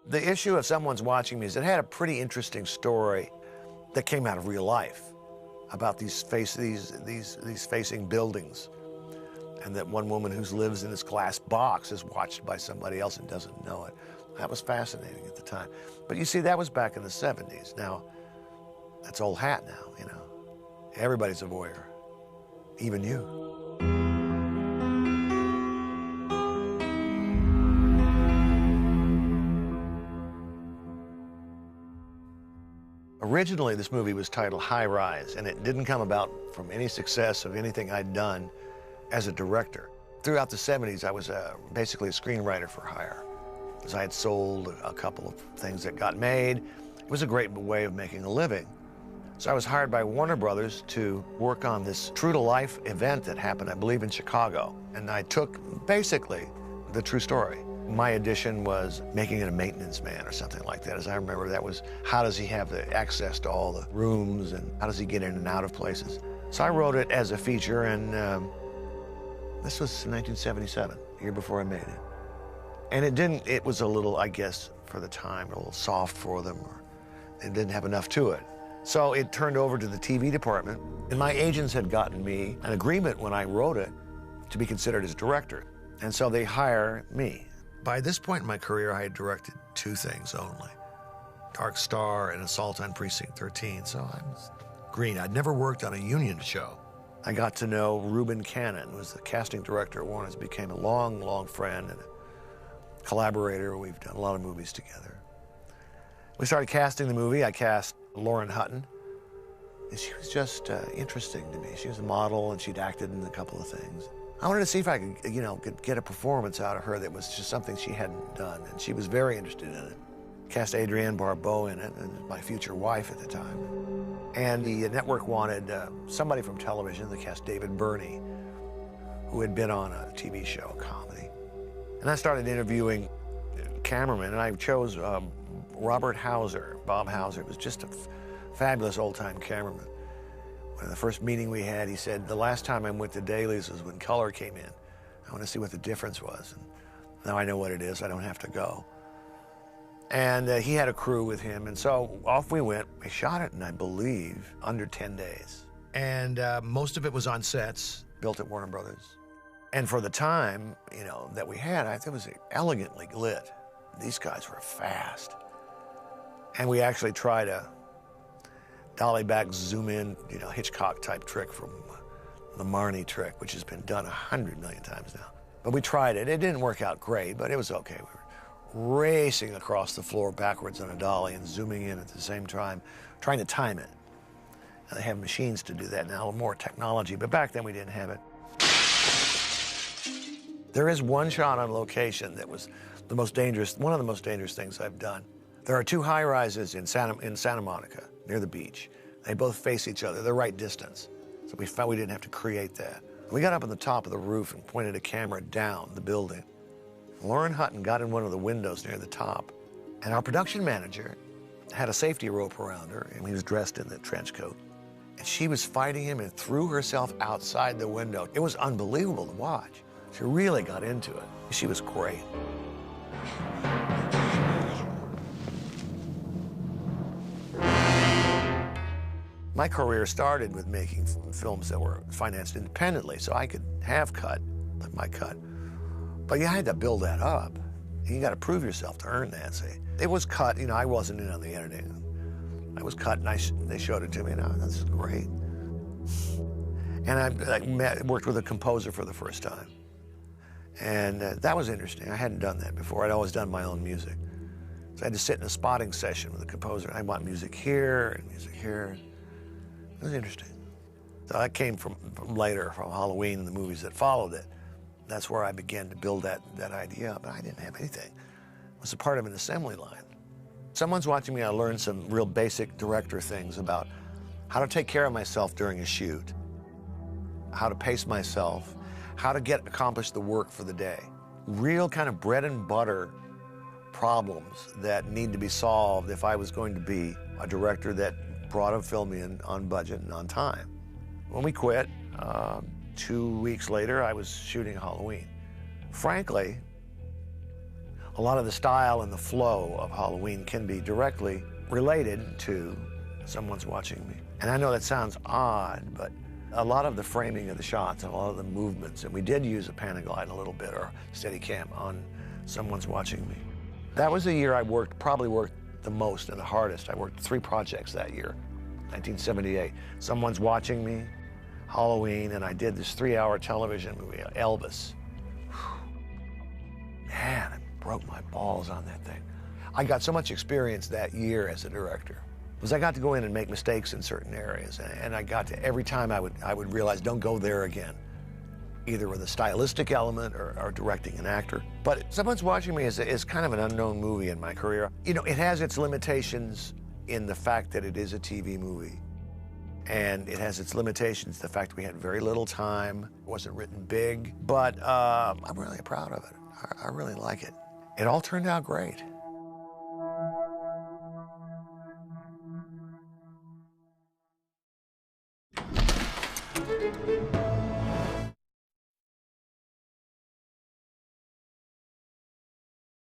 The issue of Someone's Watching Me is it had a pretty interesting story that came out of real life about these facing buildings, and that one woman who lives in this glass box is watched by somebody else and doesn't know it. That was fascinating at the time. But you see, that was back in the 70s. Now, that's old hat now, you know. Everybody's a voyeur, even you. Originally, this movie was titled High Rise, and it didn't come about from any success of anything I'd done as a director. Throughout the 70s, I was basically a screenwriter for hire, because I had sold a couple of things that got made. It was a great way of making a living. So I was hired by Warner Brothers to work on this true-to-life event that happened, I believe, in Chicago. And I took, basically, the true story. My addition was making it a maintenance man or something like that. As I remember, that was, how does he have the access to all the rooms, and how does he get in and out of places? So I wrote it as a feature, and this was 1977, the year before I made it. And it was a little, I guess, for the time, a little soft for them, or it didn't have enough to it. So it turned over to the TV department, and my agents had gotten me an agreement when I wrote it to be considered as director. And so they hire me. By this point in my career, I had directed 2 things only, Dark Star and Assault on Precinct 13, so I was green. I'd never worked on a union show. I got to know Reuben Cannon, who was the casting director at Warner's, became a long, long friend and a collaborator. We've done a lot of movies together. We started casting the movie. I cast Lauren Hutton, and she was just interesting to me. She was a model, and she'd acted in a couple of things. I wanted to see if I could, you know, could get a performance out of her that was just something she hadn't done, and she was very interested in it. Cast Adrienne Barbeau in it, and my future wife at the time. And the network wanted somebody from television. They cast David Burney, who had been on a TV show, a comedy. And I started interviewing cameramen, and I chose Robert Hauser. Bob Hauser was just a fabulous old-time cameraman. When the first meeting we had, he said, the last time I went to dailies was when color came in. I want to see what the difference was. And now I know what it is. I don't have to go. And he had a crew with him, and so off we went. We shot it in, I believe, under 10 days. And most of it was on sets, built at Warner Brothers. And for the time, you know, that we had, it was elegantly lit. These guys were fast. And we actually tried a dolly back, zoom in, you know, Hitchcock-type trick from the Marnie trick, which has been done 100 million times now. But we tried it. It didn't work out great, but it was okay. We were racing across the floor backwards on a dolly and zooming in at the same time, trying to time it. Now, they have machines to do that now, more technology, but back then we didn't have it. There is one shot on location that was the most dangerous, one of the most dangerous things I've done. There are 2 high-rises in Santa Monica, near the beach. They both face each other. They're right distance. So we found we didn't have to create that. We got up on the top of the roof and pointed a camera down the building. Lauren Hutton got in one of the windows near the top, and our production manager had a safety rope around her, and he was dressed in the trench coat. And she was fighting him and threw herself outside the window. It was unbelievable to watch. She really got into it. She was great. My career started with making films that were financed independently, so I could have my cut. But you had to build that up. You got to prove yourself to earn that. See, it was cut. You know, I wasn't in on the editing. I was cut, and they showed it to me, and this is great. And I worked with a composer for the first time, and that was interesting. I hadn't done that before. I'd always done my own music, so I had to sit in a spotting session with the composer. I want music here and music here. It was interesting. So that came from later, from Halloween and the movies that followed it. That's where I began to build that idea up, but I didn't have anything. It was a part of an assembly line. Someone's watching me. I learned some real basic director things about how to take care of myself during a shoot, how to pace myself, how to accomplish the work for the day. Real kind of bread and butter problems that need to be solved if I was going to be a director that brought a film in on budget and on time. When we quit, 2 weeks later, I was shooting Halloween. Frankly, A lot of the style and the flow of Halloween can be directly related to Someone's Watching Me. And I know that sounds odd, but a lot of the framing of the shots and a lot of the movements, and we did use a Panaglide a little bit, or Steadicam on Someone's Watching Me. That was the year I probably worked the most and the hardest. I worked 3 projects that year, 1978. Someone's Watching Me, Halloween, and I did this 3-hour television movie, Elvis. Whew. Man, I broke my balls on that thing. I got so much experience that year as a director, because I got to go in and make mistakes in certain areas, and I got to, every time I would realize, don't go there again, either with a stylistic element or directing an actor. But Someone's Watching Me is kind of an unknown movie in my career. You know, it has its limitations in the fact that it is a TV movie. And it has its limitations, the fact we had very little time, it wasn't written big, but I'm really proud of it. I really like it. It all turned out great.